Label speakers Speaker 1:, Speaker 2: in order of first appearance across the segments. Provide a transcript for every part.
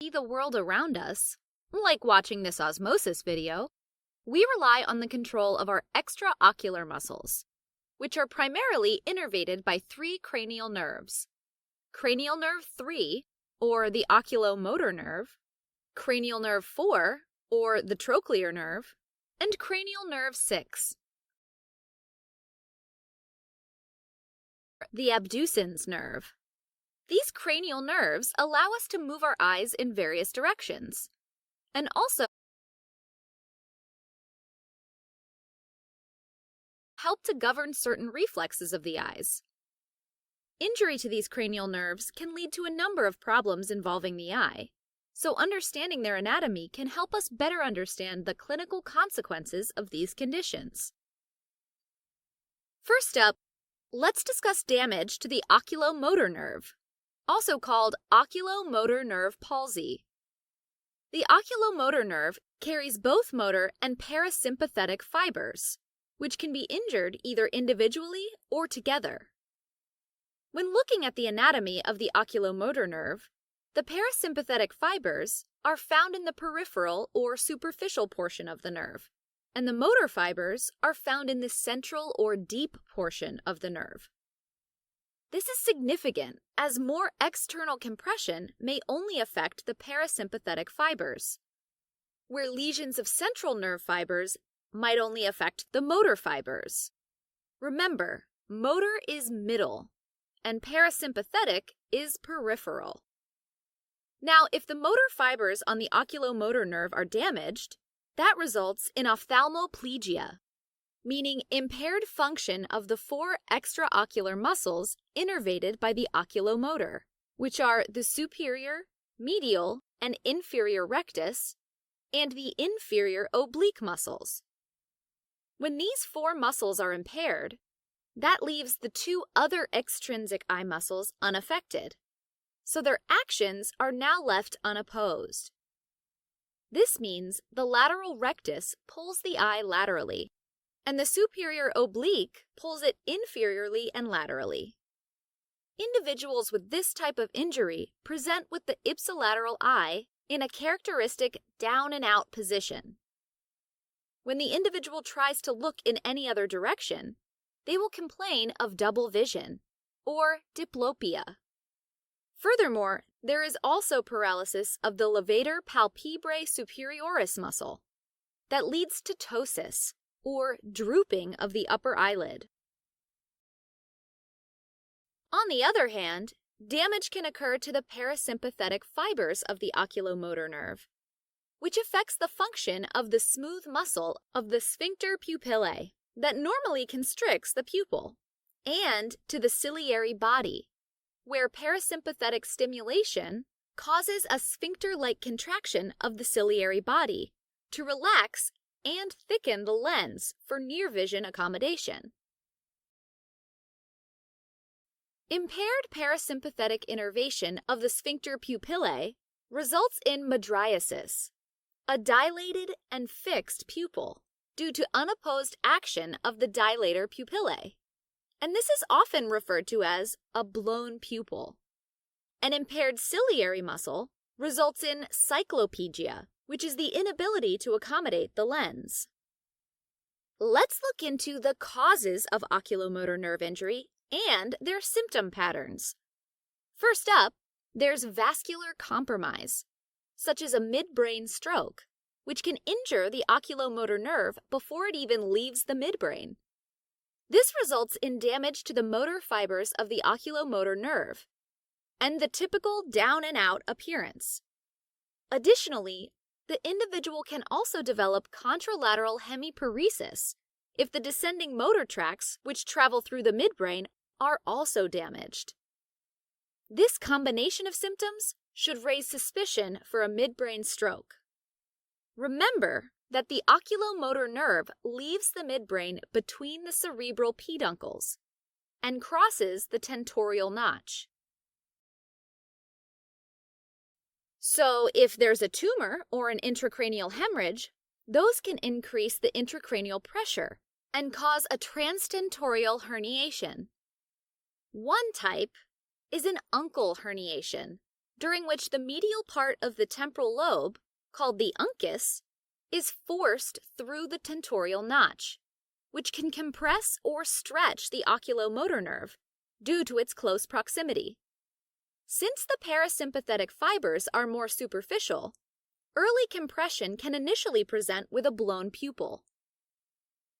Speaker 1: see the world around us, like watching this osmosis video, we rely on the control of our extraocular muscles, which are primarily innervated by three cranial nerves: cranial nerve 3, or the oculomotor nerve, cranial nerve 4, or the trochlear nerve, and cranial nerve 6, the abducens nerve. These cranial nerves allow us to move our eyes in various directions, and also help to govern certain reflexes of the eyes. Injury to these cranial nerves can lead to a number of problems involving the eye, so understanding their anatomy can help us better understand the clinical consequences of these conditions. First up, let's discuss damage to the oculomotor nerve, also called oculomotor nerve palsy. The oculomotor nerve carries both motor and parasympathetic fibers, which can be injured either individually or together. When looking at the anatomy of the oculomotor nerve, the parasympathetic fibers are found in the peripheral or superficial portion of the nerve, and the motor fibers are found in the central or deep portion of the nerve. This is significant, as more external compression may only affect the parasympathetic fibers, where lesions of central nerve fibers might only affect the motor fibers. Remember, motor is middle, and parasympathetic is peripheral. Now, if the motor fibers on the oculomotor nerve are damaged, that results in ophthalmoplegia, meaning impaired function of the four extraocular muscles innervated by the oculomotor, which are the superior, medial, and inferior rectus, and the inferior oblique muscles. When these four muscles are impaired, that leaves the two other extrinsic eye muscles unaffected, so their actions are now left unopposed. This means the lateral rectus pulls the eye laterally, and the superior oblique pulls it inferiorly and laterally. Individuals with this type of injury present with the ipsilateral eye in a characteristic down and out position. When the individual tries to look in any other direction, they will complain of double vision, or diplopia. Furthermore, there is also paralysis of the levator palpebrae superioris muscle that leads to ptosis, or drooping of the upper eyelid. On the other hand, damage can occur to the parasympathetic fibers of the oculomotor nerve, which affects the function of the smooth muscle of the sphincter pupillae that normally constricts the pupil, and to the ciliary body, where parasympathetic stimulation causes a sphincter-like contraction of the ciliary body to relax and thicken the lens for near vision accommodation. Impaired parasympathetic innervation of the sphincter pupillae results in mydriasis, a dilated and fixed pupil due to unopposed action of the dilator pupillae, and this is often referred to as a blown pupil. An impaired ciliary muscle results in cyclopegia, which is the inability to accommodate the lens. Let's look into the causes of oculomotor nerve injury and their symptom patterns. First up, there's vascular compromise, such as a midbrain stroke, which can injure the oculomotor nerve before it even leaves the midbrain. This results in damage to the motor fibers of the oculomotor nerve and the typical down and out appearance. Additionally, the individual can also develop contralateral hemiparesis if the descending motor tracts, which travel through the midbrain, are also damaged. This combination of symptoms should raise suspicion for a midbrain stroke. Remember that the oculomotor nerve leaves the midbrain between the cerebral peduncles and crosses the tentorial notch. So, if there's a tumor or an intracranial hemorrhage, those can increase the intracranial pressure and cause a transtentorial herniation. One type is an uncal herniation, during which the medial part of the temporal lobe, called the uncus, is forced through the tentorial notch, which can compress or stretch the oculomotor nerve due to its close proximity. Since the parasympathetic fibers are more superficial, early compression can initially present with a blown pupil.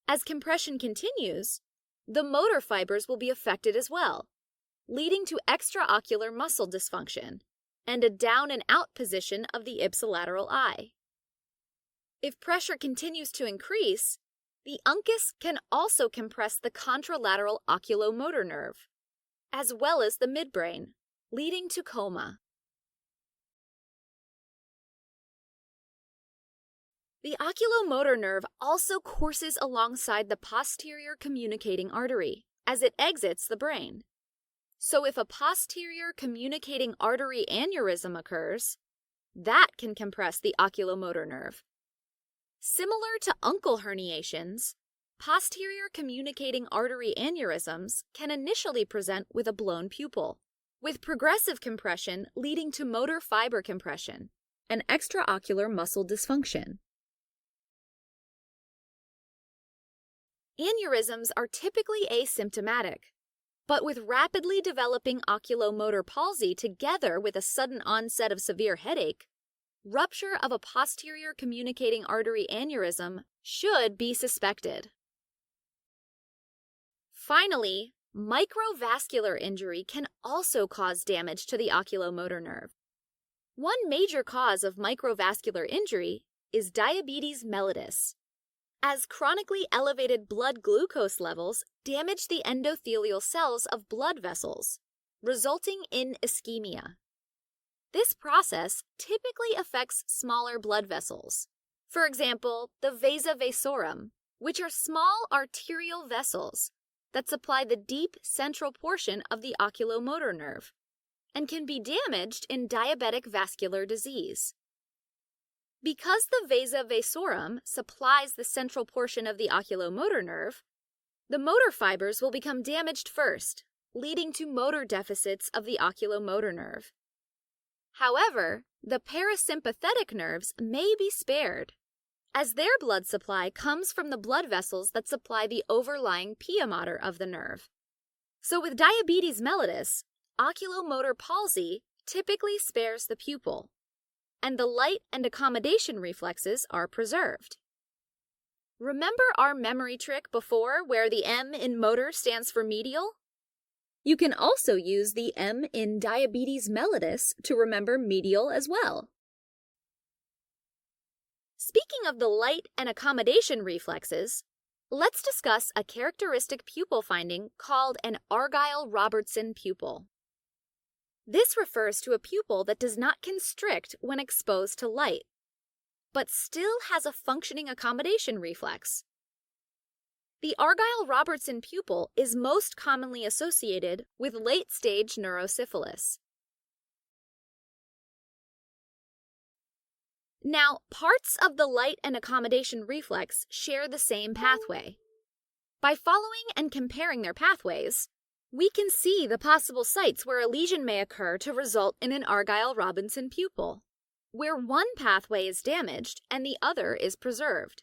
Speaker 1: As compression continues, the motor fibers will be affected as well, leading to extraocular muscle dysfunction and a down and out position of the ipsilateral eye. If pressure continues to increase, the uncus can also compress the contralateral oculomotor nerve, as well as the midbrain, leading to coma. The oculomotor nerve also courses alongside the posterior communicating artery as it exits the brain. So if a posterior communicating artery aneurysm occurs, that can compress the oculomotor nerve. Similar to uncal herniations, posterior communicating artery aneurysms can initially present with a blown pupil, with progressive compression leading to motor fiber compression and extraocular muscle dysfunction. Aneurysms are typically asymptomatic, but with rapidly developing oculomotor palsy together with a sudden onset of severe headache, rupture of a posterior communicating artery aneurysm should be suspected. Finally, microvascular injury can also cause damage to the oculomotor nerve. One major cause of microvascular injury is diabetes mellitus, as chronically elevated blood glucose levels damage the endothelial cells of blood vessels, resulting in ischemia. This process typically affects smaller blood vessels, for example, the vasa vasorum, which are small arterial vessels that supply the deep central portion of the oculomotor nerve, and can be damaged in diabetic vascular disease. Because the vasa vasorum supplies the central portion of the oculomotor nerve, the motor fibers will become damaged first, leading to motor deficits of the oculomotor nerve. However, the parasympathetic nerves may be spared, as their blood supply comes from the blood vessels that supply the overlying pia mater of the nerve. So with diabetes mellitus, oculomotor palsy typically spares the pupil, and the light and accommodation reflexes are preserved. Remember our memory trick before where the M in motor stands for medial? You can also use the M in diabetes mellitus to remember medial as well. Speaking of the light and accommodation reflexes, let's discuss a characteristic pupil finding called an Argyll-Robertson pupil. This refers to a pupil that does not constrict when exposed to light, but still has a functioning accommodation reflex. The Argyll-Robertson pupil is most commonly associated with late-stage neurosyphilis. Now, parts of the light and accommodation reflex share the same pathway. By following and comparing their pathways, we can see the possible sites where a lesion may occur to result in an Argyll-Robertson pupil, where one pathway is damaged and the other is preserved.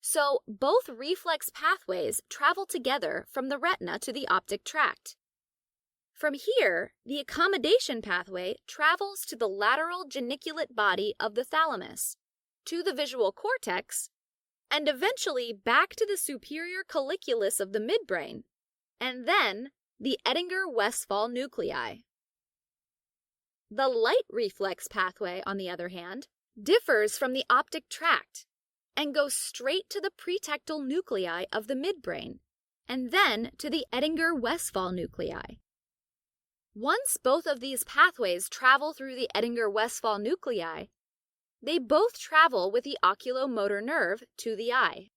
Speaker 1: So, both reflex pathways travel together from the retina to the optic tract. From here, the accommodation pathway travels to the lateral geniculate body of the thalamus, to the visual cortex, and eventually back to the superior colliculus of the midbrain, and then the Edinger-Westphal nuclei. The light reflex pathway, on the other hand, differs from the optic tract and goes straight to the pretectal nuclei of the midbrain, and then to the Edinger-Westphal nuclei. Once both of these pathways travel through the Edinger-Westphal nuclei, they both travel with the oculomotor nerve to the eye.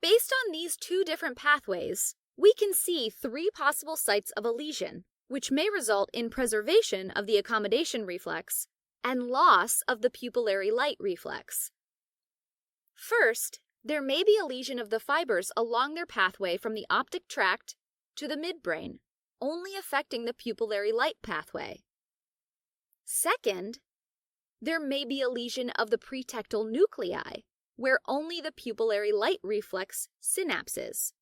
Speaker 1: Based on these two different pathways, we can see three possible sites of a lesion, which may result in preservation of the accommodation reflex and loss of the pupillary light reflex. First, there may be a lesion of the fibers along their pathway from the optic tract to the midbrain, only affecting the pupillary light pathway. Second, there may be a lesion of the pretectal nuclei, where only the pupillary light reflex synapses.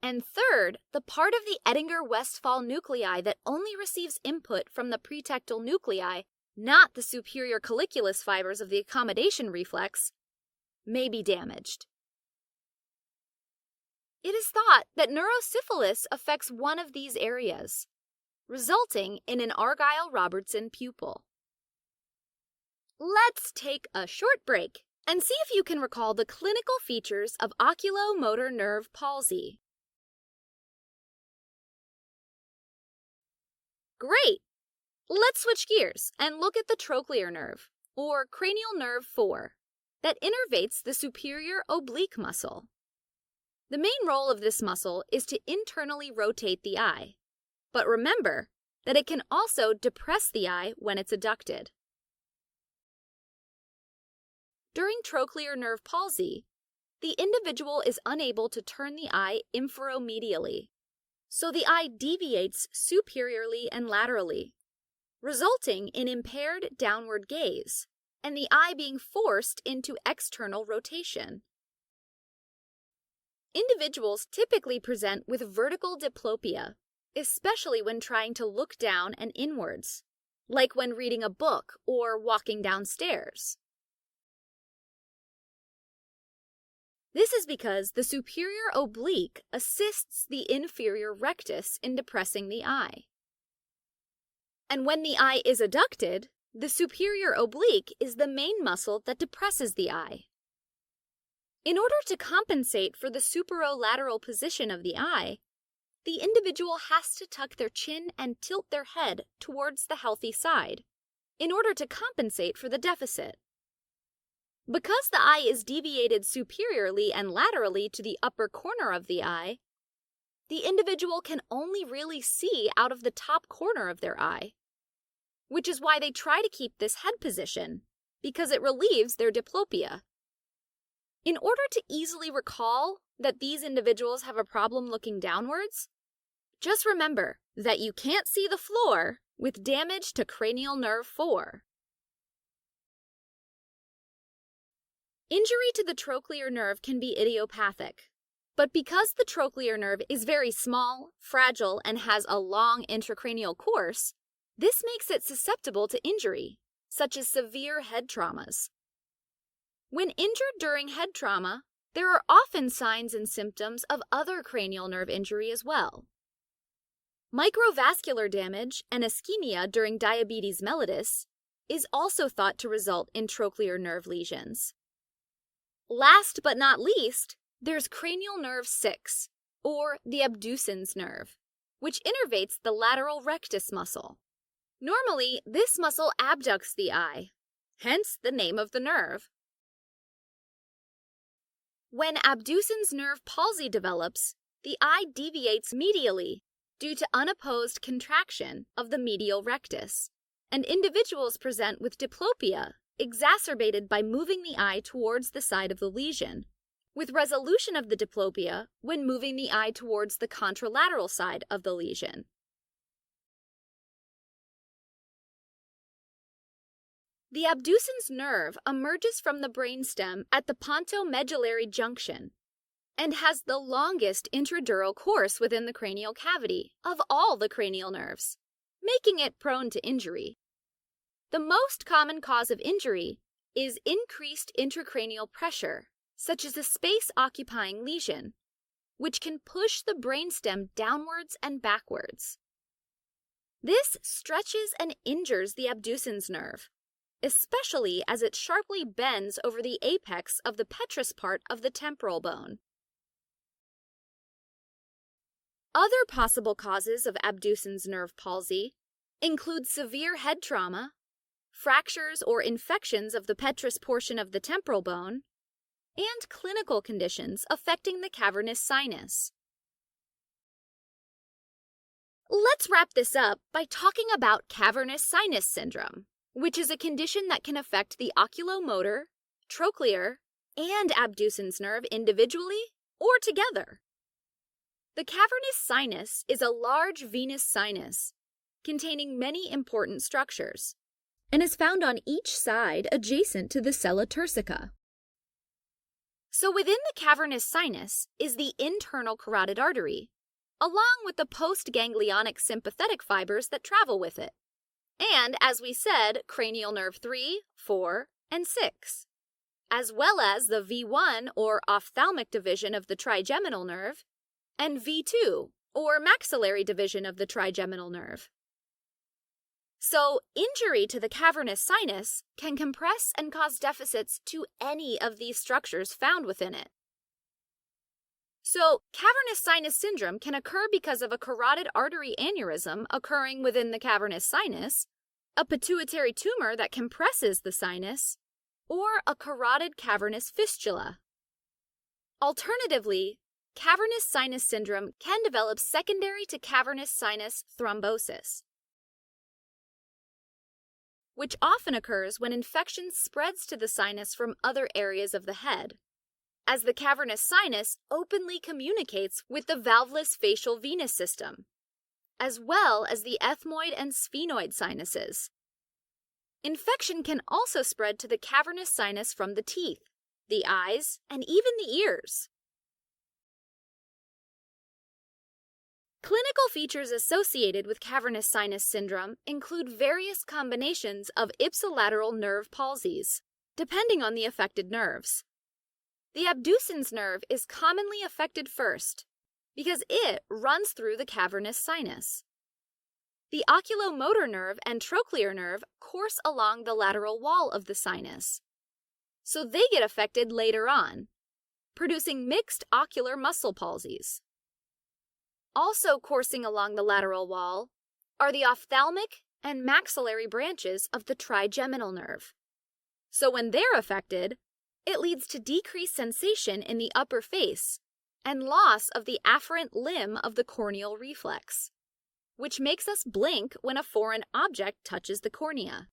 Speaker 1: And third, the part of the Edinger-Westphal nuclei that only receives input from the pretectal nuclei, not the superior colliculus fibers of the accommodation reflex, may be damaged. It is thought that neurosyphilis affects one of these areas, resulting in an Argyll-Robertson pupil. Let's take a short break and see if you can recall the clinical features of oculomotor nerve palsy. Great! Let's switch gears and look at the trochlear nerve, or cranial nerve 4, that innervates the superior oblique muscle. The main role of this muscle is to internally rotate the eye, but remember that it can also depress the eye when it's adducted. During trochlear nerve palsy, the individual is unable to turn the eye inferomedially, so the eye deviates superiorly and laterally, resulting in impaired downward gaze and the eye being forced into external rotation. Individuals typically present with vertical diplopia, especially when trying to look down and inwards, like when reading a book or walking downstairs. This is because the superior oblique assists the inferior rectus in depressing the eye. And when the eye is adducted, the superior oblique is the main muscle that depresses the eye. In order to compensate for the superolateral position of the eye, the individual has to tuck their chin and tilt their head towards the healthy side in order to compensate for the deficit. Because the eye is deviated superiorly and laterally to the upper corner of the eye, the individual can only really see out of the top corner of their eye, which is why they try to keep this head position, because it relieves their diplopia. In order to easily recall that these individuals have a problem looking downwards, just remember that you can't see the floor with damage to cranial nerve 4. Injury to the trochlear nerve can be idiopathic, but because the trochlear nerve is very small, fragile, and has a long intracranial course, this makes it susceptible to injury, such as severe head traumas. When injured during head trauma, there are often signs and symptoms of other cranial nerve injury as well. Microvascular damage and ischemia during diabetes mellitus is also thought to result in trochlear nerve lesions. Last but not least, there's cranial nerve 6, or the abducens nerve, which innervates the lateral rectus muscle. Normally, this muscle abducts the eye, hence the name of the nerve. When abducens nerve palsy develops, the eye deviates medially due to unopposed contraction of the medial rectus, and individuals present with diplopia exacerbated by moving the eye towards the side of the lesion, with resolution of the diplopia when moving the eye towards the contralateral side of the lesion. The abducens nerve emerges from the brainstem at the pontomedullary junction and has the longest intradural course within the cranial cavity of all the cranial nerves, making it prone to injury. The most common cause of injury is increased intracranial pressure, such as a space-occupying lesion, which can push the brainstem downwards and backwards. This stretches and injures the abducens nerve, especially as it sharply bends over the apex of the petrous part of the temporal bone. Other possible causes of abducens nerve palsy include severe head trauma, fractures or infections of the petrous portion of the temporal bone, and clinical conditions affecting the cavernous sinus. Let's wrap this up by talking about cavernous sinus syndrome, which is a condition that can affect the oculomotor, trochlear, and abducens nerve individually or together. The cavernous sinus is a large venous sinus containing many important structures, and is found on each side adjacent to the sella turcica. So within the cavernous sinus is the internal carotid artery, along with the postganglionic sympathetic fibers that travel with it, and, as we said, cranial nerve 3, 4, and 6, as well as the V1 or ophthalmic division of the trigeminal nerve, and V2 or maxillary division of the trigeminal nerve. So, injury to the cavernous sinus can compress and cause deficits to any of these structures found within it. So, cavernous sinus syndrome can occur because of a carotid artery aneurysm occurring within the cavernous sinus, a pituitary tumor that compresses the sinus, or a carotid cavernous fistula. Alternatively, cavernous sinus syndrome can develop secondary to cavernous sinus thrombosis, which often occurs when infection spreads to the sinus from other areas of the head, as the cavernous sinus openly communicates with the valveless facial venous system, as well as the ethmoid and sphenoid sinuses. Infection can also spread to the cavernous sinus from the teeth, the eyes, and even the ears. Clinical features associated with cavernous sinus syndrome include various combinations of ipsilateral nerve palsies, depending on the affected nerves. The abducens nerve is commonly affected first because it runs through the cavernous sinus. The oculomotor nerve and trochlear nerve course along the lateral wall of the sinus, so they get affected later on, producing mixed ocular muscle palsies. Also coursing along the lateral wall are the ophthalmic and maxillary branches of the trigeminal nerve. So when they're affected, it leads to decreased sensation in the upper face and loss of the afferent limb of the corneal reflex, which makes us blink when a foreign object touches the cornea.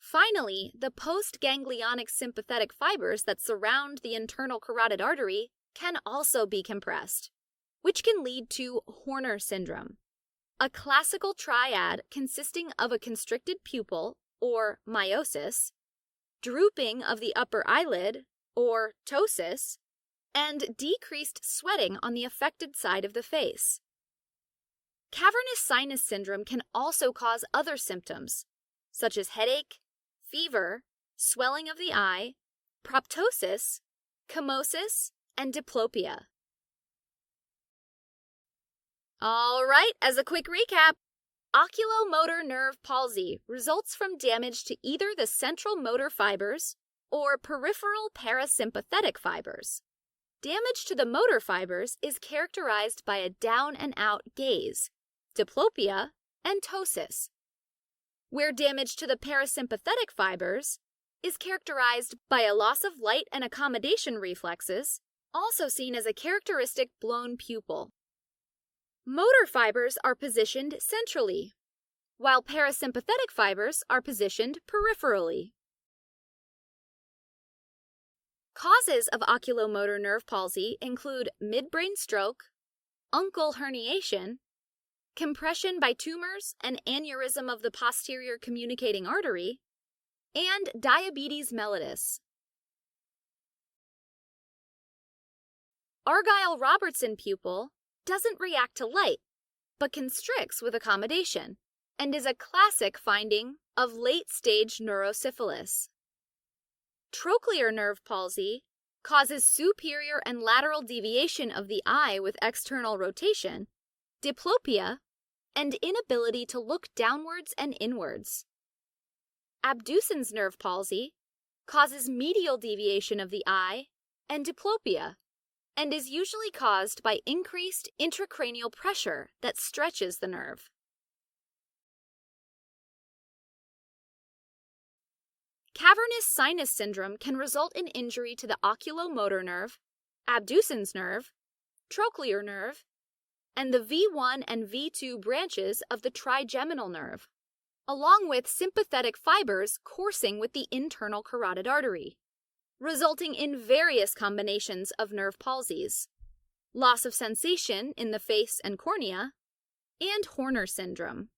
Speaker 1: Finally, the postganglionic sympathetic fibers that surround the internal carotid artery can also be compressed, which can lead to Horner syndrome, a classical triad consisting of a constricted pupil, or miosis, drooping of the upper eyelid, or ptosis, and decreased sweating on the affected side of the face. Cavernous sinus syndrome can also cause other symptoms, such as headache, fever, swelling of the eye, proptosis, chemosis, and diplopia. All right, as a quick recap, oculomotor nerve palsy results from damage to either the central motor fibers or peripheral parasympathetic fibers. Damage to the motor fibers is characterized by a down-and-out gaze, diplopia, and ptosis, where damage to the parasympathetic fibers is characterized by a loss of light and accommodation reflexes, also seen as a characteristic blown pupil. Motor fibers are positioned centrally, while parasympathetic fibers are positioned peripherally. Causes of oculomotor nerve palsy include midbrain stroke, uncal herniation, compression by tumors and aneurysm of the posterior communicating artery, and diabetes mellitus. Argyll-Robertson pupil doesn't react to light, but constricts with accommodation, and is a classic finding of late-stage neurosyphilis. Trochlear nerve palsy causes superior and lateral deviation of the eye with external rotation, diplopia, and inability to look downwards and inwards. Abducens nerve palsy causes medial deviation of the eye and diplopia, and is usually caused by increased intracranial pressure that stretches the nerve. Cavernous sinus syndrome can result in injury to the oculomotor nerve, abducens nerve, trochlear nerve, and the V1 and V2 branches of the trigeminal nerve, along with sympathetic fibers coursing with the internal carotid artery, resulting in various combinations of nerve palsies, loss of sensation in the face and cornea, and Horner syndrome.